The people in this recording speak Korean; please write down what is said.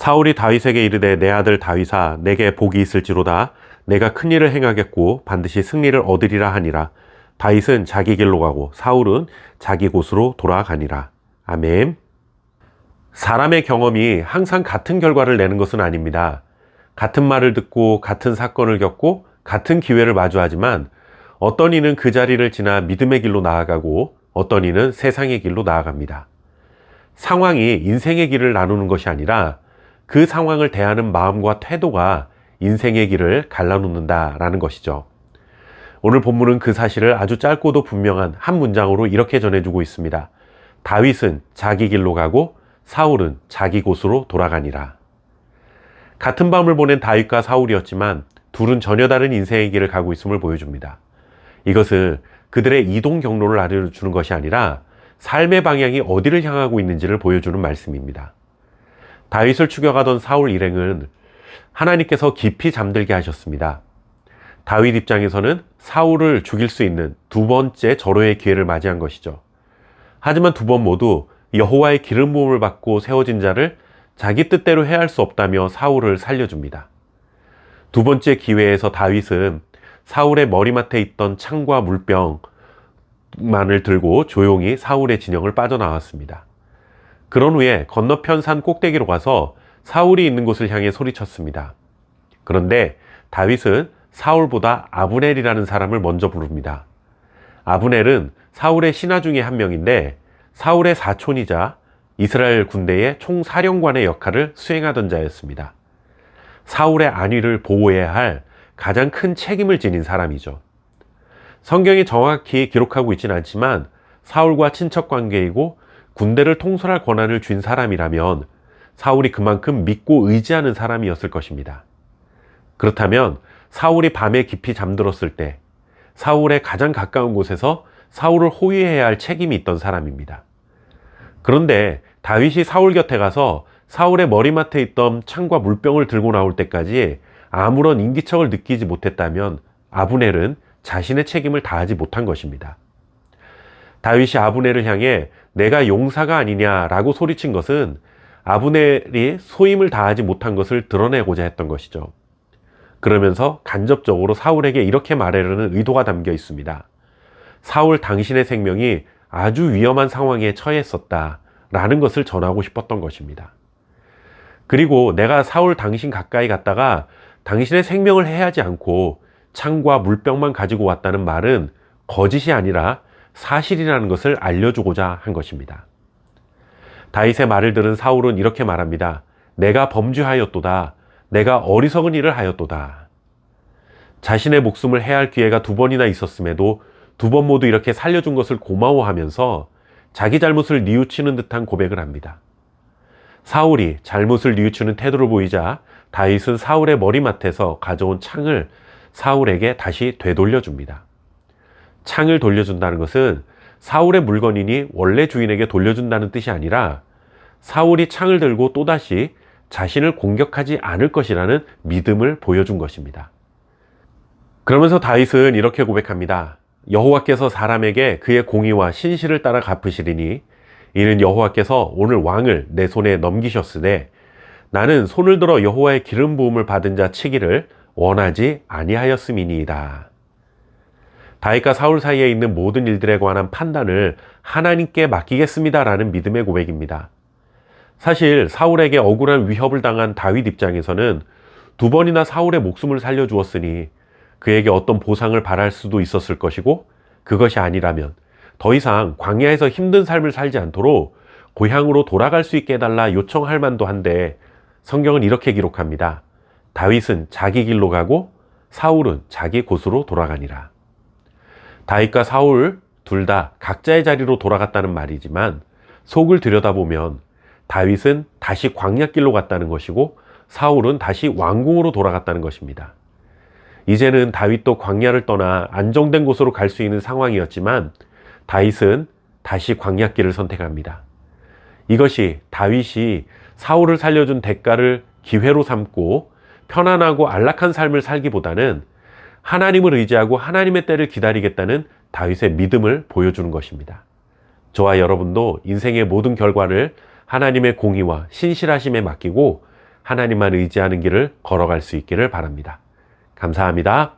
사울이 다윗에게 이르되 내 아들 다윗아 내게 복이 있을지로다. 내가 큰 일을 행하겠고 반드시 승리를 얻으리라 하니라. 다윗은 자기 길로 가고 사울은 자기 곳으로 돌아가니라. 아멘. 사람의 경험이 항상 같은 결과를 내는 것은 아닙니다. 같은 말을 듣고 같은 사건을 겪고 같은 기회를 마주하지만 어떤 이는 그 자리를 지나 믿음의 길로 나아가고 어떤 이는 세상의 길로 나아갑니다. 상황이 인생의 길을 나누는 것이 아니라 그 상황을 대하는 마음과 태도가 인생의 길을 갈라놓는다라는 것이죠. 오늘 본문은 그 사실을 아주 짧고도 분명한 한 문장으로 이렇게 전해주고 있습니다. 다윗은 자기 길로 가고 사울은 자기 곳으로 돌아가니라. 같은 밤을 보낸 다윗과 사울이었지만 둘은 전혀 다른 인생의 길을 가고 있음을 보여줍니다. 이것은 그들의 이동 경로를 알려주는 것이 아니라 삶의 방향이 어디를 향하고 있는지를 보여주는 말씀입니다. 다윗을 추격하던 사울 일행은 하나님께서 깊이 잠들게 하셨습니다. 다윗 입장에서는 사울을 죽일 수 있는 두 번째 절호의 기회를 맞이한 것이죠. 하지만 두 번 모두 여호와의 기름 부음을 받고 세워진 자를 자기 뜻대로 해할 수 없다며 사울을 살려줍니다. 두 번째 기회에서 다윗은 사울의 머리맡에 있던 창과 물병만을 들고 조용히 사울의 진영을 빠져나왔습니다. 그런 후에 건너편 산 꼭대기로 가서 사울이 있는 곳을 향해 소리쳤습니다. 그런데 다윗은 사울보다 아브넬이라는 사람을 먼저 부릅니다. 아브넬은 사울의 신하 중에 한 명인데 사울의 사촌이자 이스라엘 군대의 총사령관의 역할을 수행하던 자였습니다. 사울의 안위를 보호해야 할 가장 큰 책임을 지닌 사람이죠. 성경이 정확히 기록하고 있지는 않지만 사울과 친척 관계이고 군대를 통솔할 권한을 쥔 사람이라면 사울이 그만큼 믿고 의지하는 사람이었을 것입니다. 그렇다면 사울이 밤에 깊이 잠들었을 때 사울의 가장 가까운 곳에서 사울을 호위해야 할 책임이 있던 사람입니다. 그런데 다윗이 사울 곁에 가서 사울의 머리맡에 있던 창과 물병을 들고 나올 때까지 아무런 인기척을 느끼지 못했다면 아브넬은 자신의 책임을 다하지 못한 것입니다. 다윗이 아브넬을 향해 내가 용사가 아니냐라고 소리친 것은 아브넬이 소임을 다하지 못한 것을 드러내고자 했던 것이죠. 그러면서 간접적으로 사울에게 이렇게 말하려는 의도가 담겨 있습니다. 사울 당신의 생명이 아주 위험한 상황에 처했었다라는 것을 전하고 싶었던 것입니다. 그리고 내가 사울 당신 가까이 갔다가 당신의 생명을 해하지 않고 창과 물병만 가지고 왔다는 말은 거짓이 아니라 사실이라는 것을 알려주고자 한 것입니다. 다윗의 말을 들은 사울은 이렇게 말합니다. 내가 범죄하였도다. 내가 어리석은 일을 하였도다. 자신의 목숨을 해할 기회가 두 번이나 있었음에도 두 번 모두 이렇게 살려준 것을 고마워하면서 자기 잘못을 뉘우치는 듯한 고백을 합니다. 사울이 잘못을 뉘우치는 태도를 보이자 다윗은 사울의 머리맡에서 가져온 창을 사울에게 다시 되돌려줍니다. 창을 돌려준다는 것은 사울의 물건이니 원래 주인에게 돌려준다는 뜻이 아니라 사울이 창을 들고 또다시 자신을 공격하지 않을 것이라는 믿음을 보여준 것입니다. 그러면서 다윗은 이렇게 고백합니다. 여호와께서 사람에게 그의 공의와 신실을 따라 갚으시리니 이는 여호와께서 오늘 왕을 내 손에 넘기셨으되 나는 손을 들어 여호와의 기름 부음을 받은 자 치기를 원하지 아니하였음이니이다. 다윗과 사울 사이에 있는 모든 일들에 관한 판단을 하나님께 맡기겠습니다라는 믿음의 고백입니다. 사실 사울에게 억울한 위협을 당한 다윗 입장에서는 두 번이나 사울의 목숨을 살려주었으니 그에게 어떤 보상을 바랄 수도 있었을 것이고 그것이 아니라면 더 이상 광야에서 힘든 삶을 살지 않도록 고향으로 돌아갈 수 있게 해달라 요청할 만도 한데 성경은 이렇게 기록합니다. 다윗은 자기 길로 가고 사울은 자기 곳으로 돌아가니라. 다윗과 사울 둘 다 각자의 자리로 돌아갔다는 말이지만 속을 들여다보면 다윗은 다시 광야길로 갔다는 것이고 사울은 다시 왕궁으로 돌아갔다는 것입니다. 이제는 다윗도 광야를 떠나 안정된 곳으로 갈 수 있는 상황이었지만 다윗은 다시 광야길을 선택합니다. 이것이 다윗이 사울을 살려준 대가를 기회로 삼고 편안하고 안락한 삶을 살기보다는 하나님을 의지하고 하나님의 때를 기다리겠다는 다윗의 믿음을 보여주는 것입니다. 저와 여러분도 인생의 모든 결과를 하나님의 공의와 신실하심에 맡기고 하나님만 의지하는 길을 걸어갈 수 있기를 바랍니다. 감사합니다.